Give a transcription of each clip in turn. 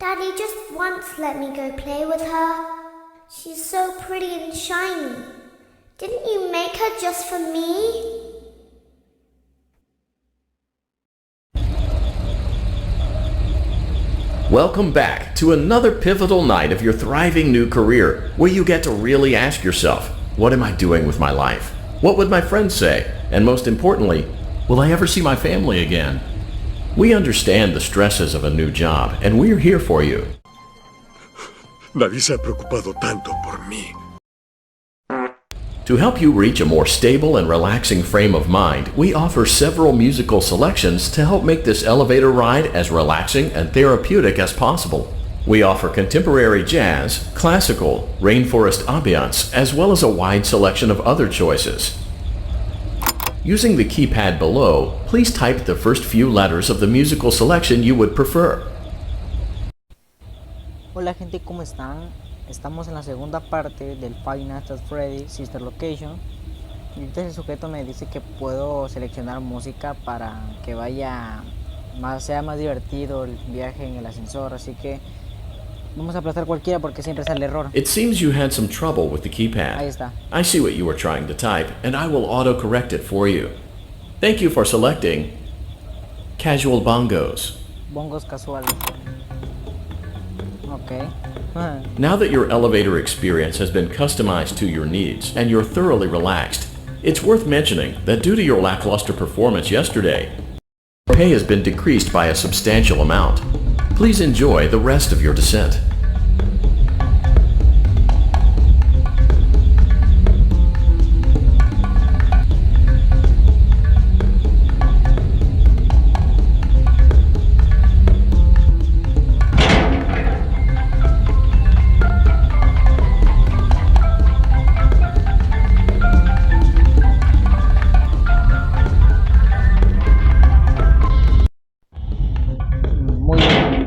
Daddy just once let me go play with her. She's so pretty and shiny. Didn't you make her just for me? Welcome back to another pivotal night of your thriving new career, where you get to really ask yourself, what am I doing with my life? What would my friends say? And most importantly, will I ever see my family again? We understand the stresses of a new job, and we're here for you. Nadie se ha preocupado tanto por mí. To help you reach a more stable and relaxing frame of mind, we offer several musical selections to help make this elevator ride as relaxing and therapeutic as possible. We offer contemporary jazz, classical, rainforest ambiance, as well as a wide selection of other choices. Using the keypad below, please type the first few letters of the musical selection you would prefer. Hola gente, ¿cómo están? Estamos en la segunda parte del Five Nights at Freddy Sister Location. Y ahorita el sujeto me dice que puedo seleccionar música para que sea más divertido el viaje en el ascensor, así que vamos a aplastar cualquiera porque siempre sale error. It seems you had some trouble with the keypad. Ahí está. I see what you were trying to type, and I will auto-correct it for you. Thank you for selecting Casual Bongos. Bongos casuales. Ok. Now that your elevator experience has been customized to your needs and you're thoroughly relaxed, it's worth mentioning that due to your lackluster performance yesterday, your pay has been decreased by a substantial amount. Please enjoy the rest of your descent.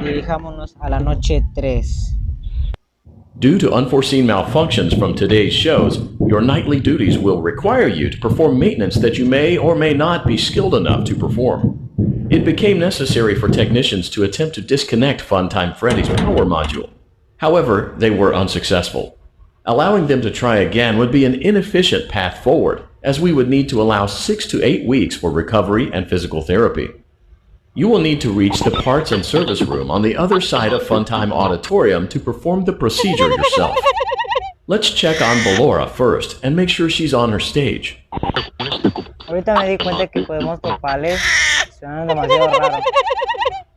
Dirijámonos a la noche 3. Due to unforeseen malfunctions from today's shows, your nightly duties will require you to perform maintenance that you may or may not be skilled enough to perform. It became necessary for technicians to attempt to disconnect Funtime Freddy's power module. However, they were unsuccessful. Allowing them to try again would be an inefficient path forward, as we would need to allow 6 to 8 weeks for recovery and physical therapy. You will need to reach the parts and service room on the other side of Funtime Auditorium to perform the procedure yourself. Let's check on Ballora first and make sure she's on her stage. Ahorita me di cuenta que podemos toparles. Suenan demasiado raro.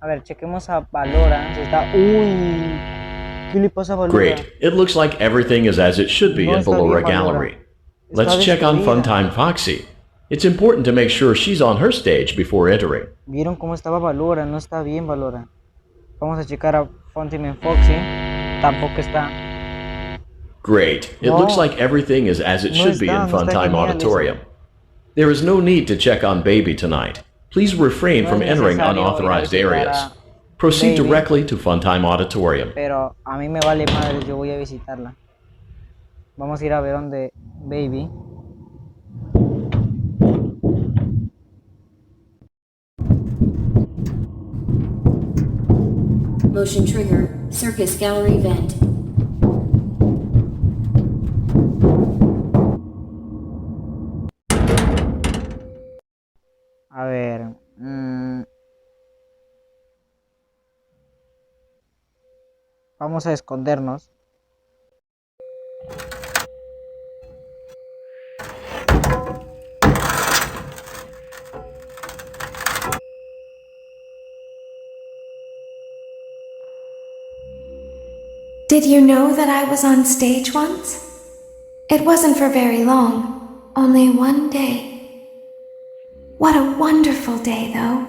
A ver, chequemos a Ballora. Si está... Uy, ¿qué le pasa a Ballora? Great. It looks like everything is as it should be in Ballora Gallery. Let's check on Funtime Foxy. It's important to make sure she's on her stage before entering. ¿Vieron cómo estaba Ballora? No está bien Ballora. Vamos a checar a Funtime Foxy. Tampoco está. Great. It looks like everything is as it should be in Funtime Auditorium. There is no need to check on Baby tonight. Please refrain from entering unauthorized areas. Proceed directly to Funtime Auditorium. Pero a mí me vale madre, yo voy a visitarla. Vamos a ir a ver dónde Baby. Motion trigger, circus gallery vent. A ver. Vamos a escondernos. Did you know that I was on stage once? It wasn't for very long, only one day. What a wonderful day, though.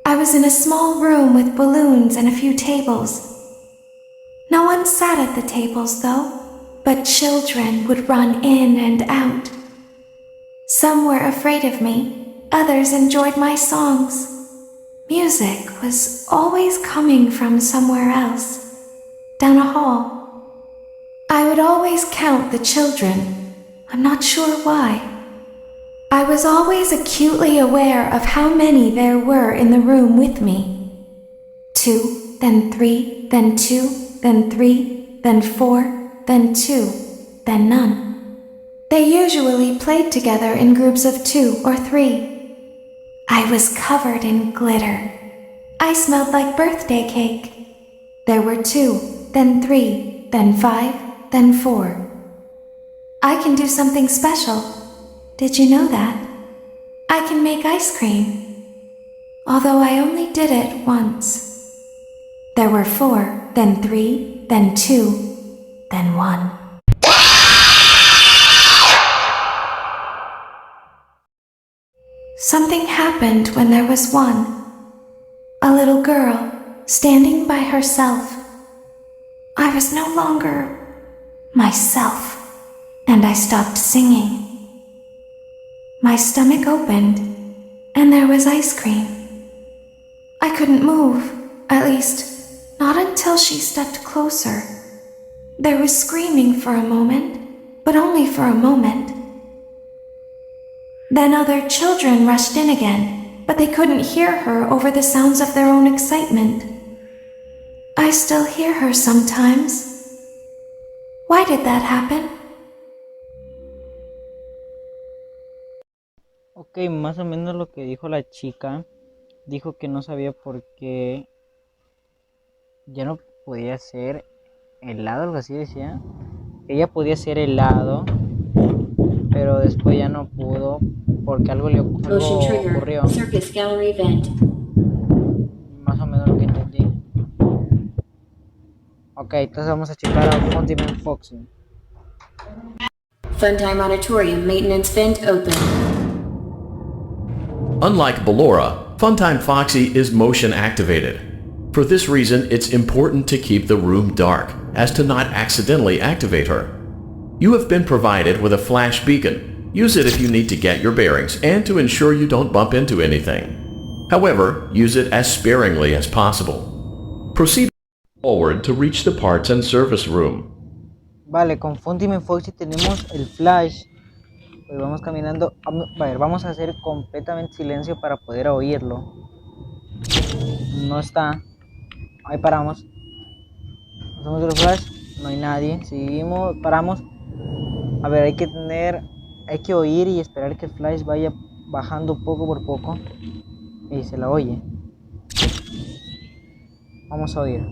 I was in a small room with balloons and a few tables. No one sat at the tables, though, but children would run in and out. Some were afraid of me, others enjoyed my songs. Music was always coming from somewhere else. Down a hall. I would always count the children. I'm not sure why. I was always acutely aware of how many there were in the room with me. 2, then 3, then 2, then 3, then 4, then 2, then none. They usually played together in groups of 2 or 3. I was covered in glitter. I smelled like birthday cake. There were 2, then 3, then 5, then 4. I can do something special. Did you know that? I can make ice cream. Although I only did it once. There were 4, then 3, then 2, then 1. Something happened when there was 1. A little girl standing by herself. I was no longer myself, and I stopped singing. My stomach opened, and there was ice cream. I couldn't move, at least, not until she stepped closer. There was screaming for a moment, but only for a moment. Then other children rushed in again, but they couldn't hear her over the sounds of their own excitement. I still hear her sometimes. Why did that happen? Ok, más o menos lo que dijo la chica. Dijo que no sabía por qué ya no podía ser helado, algo así decía. Ella podía ser helado, pero después ya no pudo porque algo Motion trigger. ocurrió. Circus gallery vent. Más o menos lo que entendí. Ok, entonces vamos a checar a Fundyman Foxy. Funtime auditorium maintenance vent open. Unlike Ballora, Funtime Foxy is motion activated. For this reason, it's important to keep the room dark, as to not accidentally activate her. You have been provided with a flash beacon. Use it if you need to get your bearings and to ensure you don't bump into anything. However, use it as sparingly as possible. Proceed forward to reach the parts and service room. Vale, con Fundyman Foxy tenemos el flash. Pues vamos caminando. A ver, vamos a hacer completamente silencio para poder oírlo. No está. Ahí paramos. Hacemos el flash. No hay nadie. Seguimos, paramos. A ver, hay que oír y esperar que el flash vaya bajando poco por poco. Y se la oye. Vamos a oír.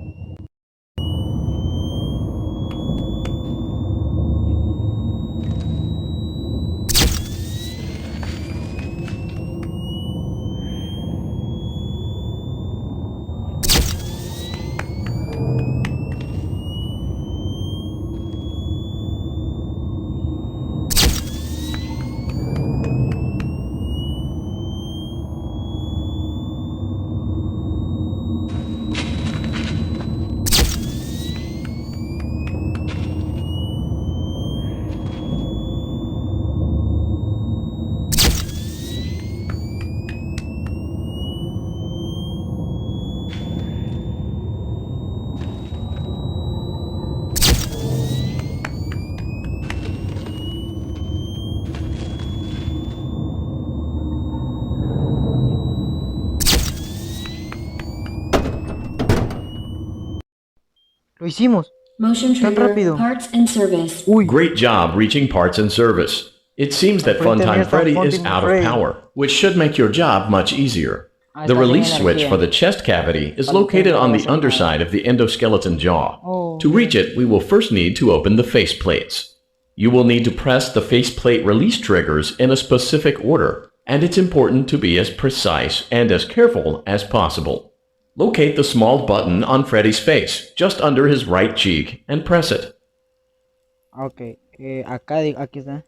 Lo hicimos. Motion Tan trigger. rápido. Parts and service. Uy. Great job reaching parts and service. It seems that Funtime Freddy is out of power, which should make your job much easier. The release switch for the chest cavity is located on the underside of the endoskeleton jaw. To reach it, we will first need to open the face plates. You will need to press the faceplate release triggers in a specific order, and it's important to be as precise and as careful as possible. Locate the small button on Freddy's face, just under his right cheek, and press it. Ok, aquí está.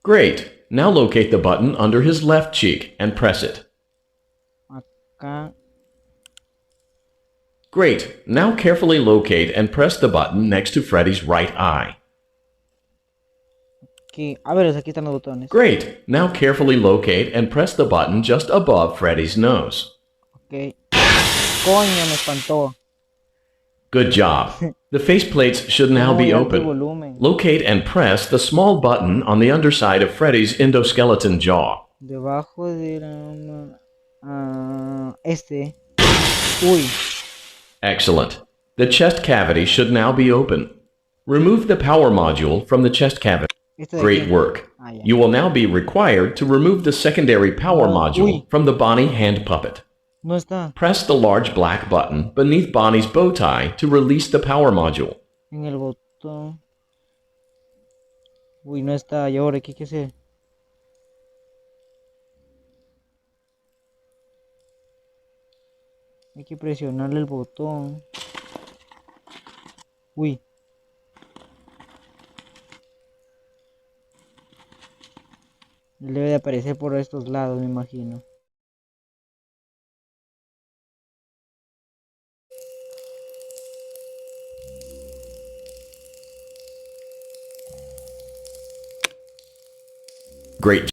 Great. Now locate the button under his left cheek and press it. Acá. Great. Now carefully locate and press the button next to Freddy's right eye. Aquí. A ver, aquí están los botones. Great. Now carefully locate and press the button just above Freddy's nose. Ok. Coño, me espantó. Good job. The faceplates should now be alto open. volumen. Locate and press the small button on the underside of Freddy's endoskeleton jaw. Debajo de la... este. Uy. Excellent. The chest cavity should now be open. Remove the power module from the chest cavity. ¿Esto de Great qué? work. Ah, ya. You will now be required to remove the secondary power Oh, module uy. from the Bonnie hand puppet. No está. Press the large black button beneath Bonnie's bow tie to release the power module. En el botón. Uy, no está. ¿Y ahora qué hay que hacer? Hay que presionarle el botón. Uy. Debe de aparecer por estos lados, me imagino. Great.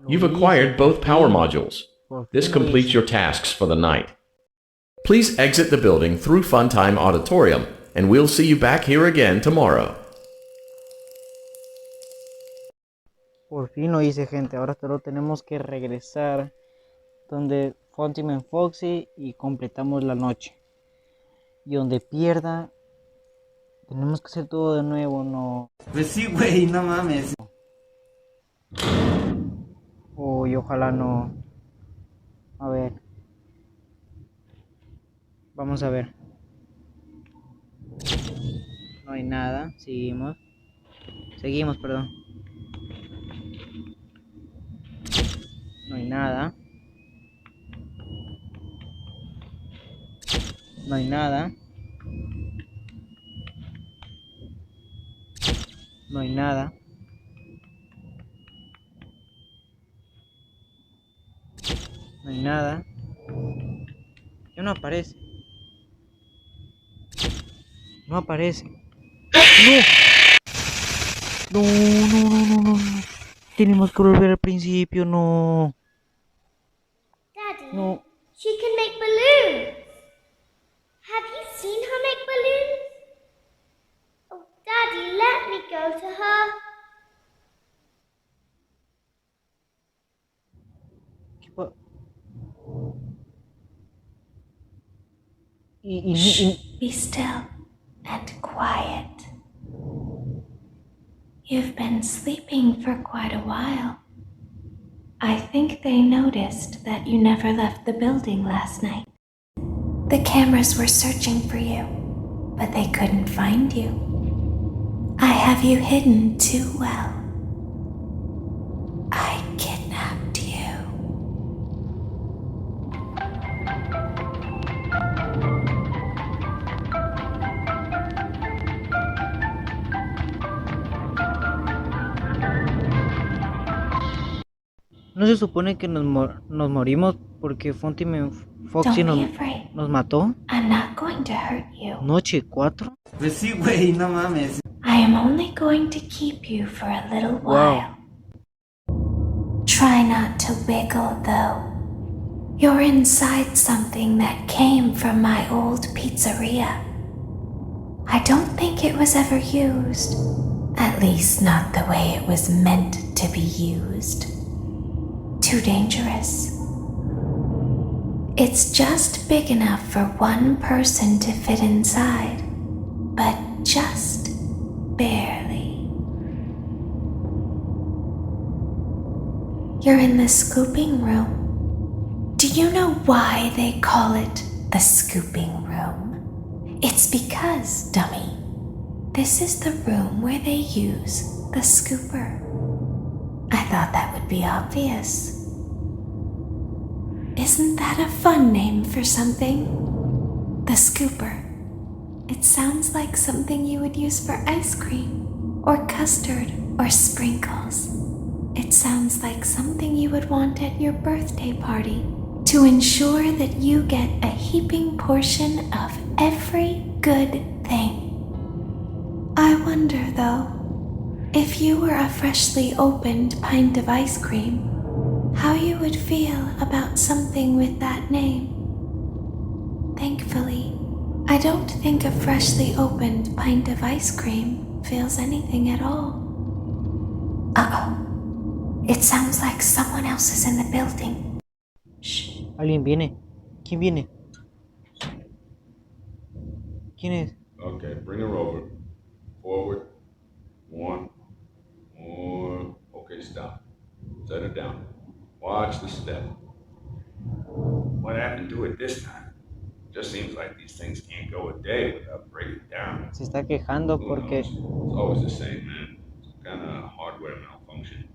You've acquired both power modules. Por This fin completes your tasks for the night. Please exit the building through Funtime Auditorium, and we'll see you back here again tomorrow. Por fin lo hice, gente. Ahora solo tenemos que regresar donde Fontiman Foxy y completamos la noche. Y donde pierda, tenemos que hacer todo de nuevo, no. Pues sí, güey, no mames. Uy, ojalá no. A ver. Vamos a ver. No hay nada. Seguimos. Seguimos, perdón. No hay nada. No hay nada. No hay nada. No hay nada. Ya no aparece. No aparece. ¡No! No, no, no, no, no. Tenemos que volver al principio, no. Daddy, No. she can make balloons. Have you seen her make balloons? Oh, Daddy, let me go to her. ¿Qué pa- y- Be still and quiet. You've been sleeping for quite a while. I think they noticed that you never left the building last night. The cameras were searching for you, but they couldn't find you. I have you hidden too well. I kidnapped you. ¿No se supone que nos morimos porque Fontiman Foxy Don't be afraid. nos mató? I'm not going to hurt you. Noche 4. Pues sí, güey, no mames. I am only going to keep you for a little Wow. while. Try not to wiggle, though. You're inside something that came from my old pizzeria. I don't think it was ever used. At least not the way it was meant to be used. Too dangerous. It's just big enough for one person to fit inside, but just barely. You're in the scooping room. Do you know why they call it the scooping room? It's because, dummy, this is the room where they use the scooper. I thought that would be obvious. Isn't that a fun name for something? The scooper. It sounds like something you would use for ice cream, or custard, or sprinkles. It sounds like something you would want at your birthday party to ensure that you get a heaping portion of every good thing. I wonder, though, if you were a freshly opened pint of ice cream, how you would feel about something with that name. Thankfully, I don't think a freshly opened pint of ice cream feels anything at all. Uh-oh. It sounds like someone else is in the building. Shh. Alguien viene. ¿Quién viene? ¿Quién es? Okay, bring her over. Forward. One. More. Okay, stop. Set her down. Watch the step. What happened to it this time? Just seems like these things can't go a day without breaking down. Se está quejando Who porque knows? It's always the same, man. Some kind of hardware malfunction.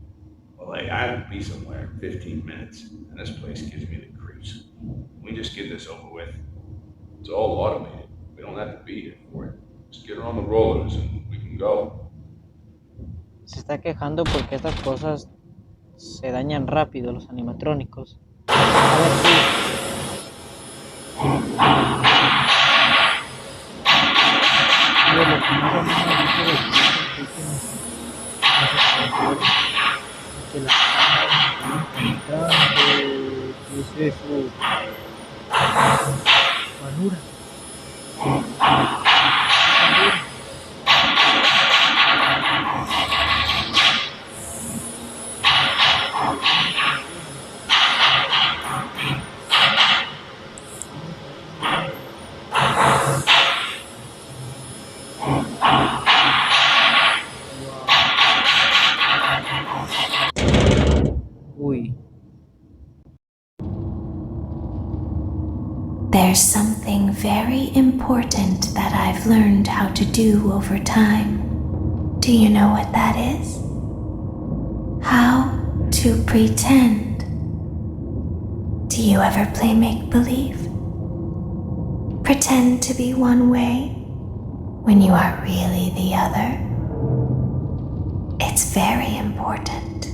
Well, hey, I have to be somewhere in 15 minutes, and this place gives me the creeps. We just get this over with. It's all automated. We don't have to be here for it. Just get her on the rollers and we can go. se está quejando porque estas cosas se dañan rápido, los animatrónicos. A ver, sí. Lo que más a mí me gusta de que la cámara ¿qué es eso? Manura. Uy. There's something very important that I've learned how to do over time. Do you know what that is? How to pretend. Do you ever play make-believe? Pretend to be one way when you are really the other? It's very important.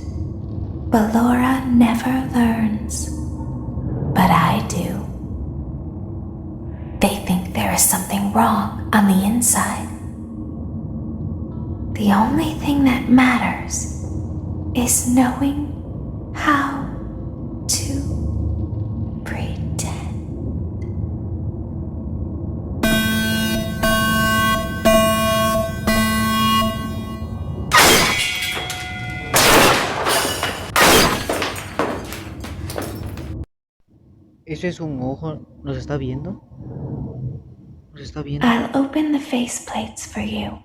But Laura never learns. But I do. They think there is something wrong on the inside. The only thing that matters is knowing how to pretend. ¿Ese es un ojo? ¿Nos está viendo? ¿Nos está viendo? I'll open the faceplates for you.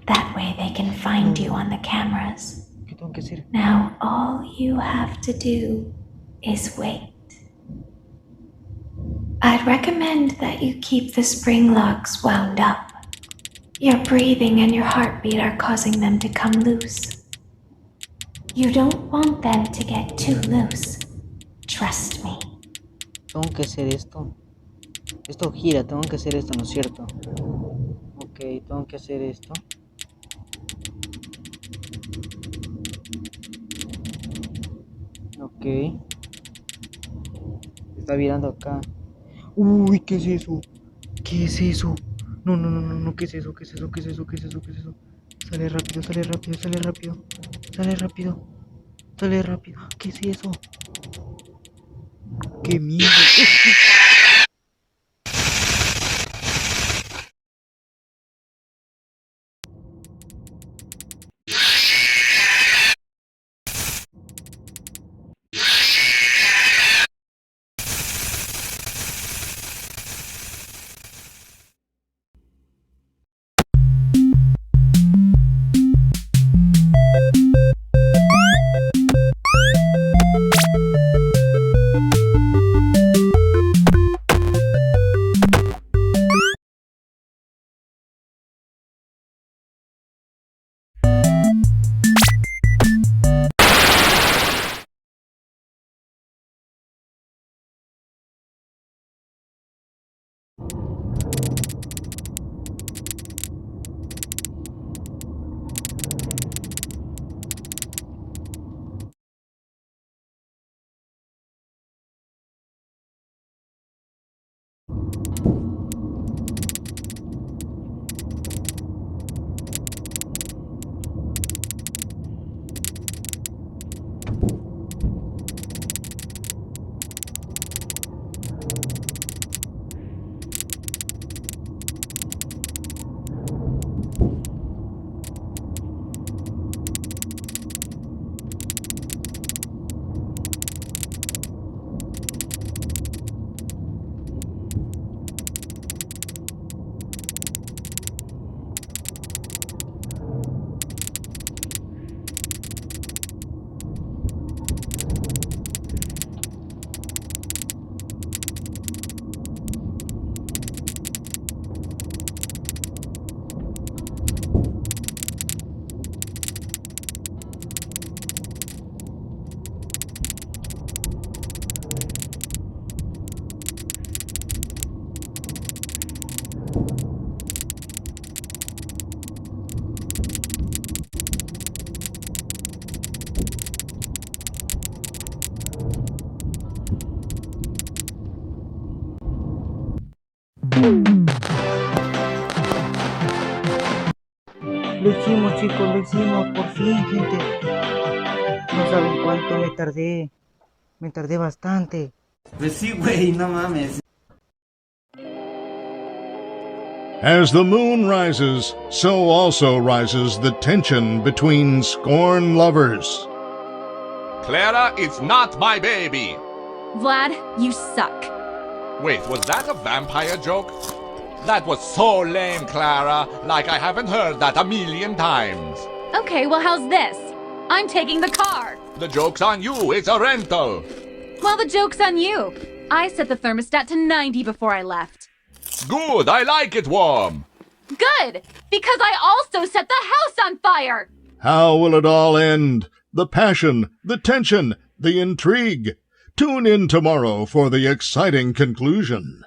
That way they can find you on the cameras. ¿Qué tengo que hacer? Now all you have to do is wait. I'd recommend that you keep the spring locks wound up. Your breathing and your heartbeat are causing them to come loose. You don't want them to get too loose. Trust me. Tengo que hacer esto. Esto gira, tengo que hacer esto, ¿no es cierto? Ok, tengo que hacer esto. Ok. Está virando acá. Uy, ¿qué es eso? ¿Qué es eso? No, no, no, no, no, ¿qué es eso? ¿Qué es eso? ¿Qué es eso? ¿Qué es eso? ¿Qué es eso? Sale rápido, sale rápido, sale rápido. Sale rápido. Sale rápido. ¿Qué es eso? ¡Qué miedo! Lo hicimos, chicos, lo hicimos, por fin, gente. No saben cuánto me tardé. Me tardé bastante. Pues sí, güey, no mames. As the moon rises, so also rises the tension between scorn lovers. Clara, it's not my baby! Vlad, you suck. Wait, was that a vampire joke? That was so lame, Clara. Like I haven't heard that a million times. Okay, well, how's this? I'm taking the car. The joke's on you. It's a rental. Well, the joke's on you. I set the thermostat to 90 before I left. Good, I like it warm. Good, because I also set the house on fire. How will it all end? The passion, the tension, the intrigue. Tune in tomorrow for the exciting conclusion.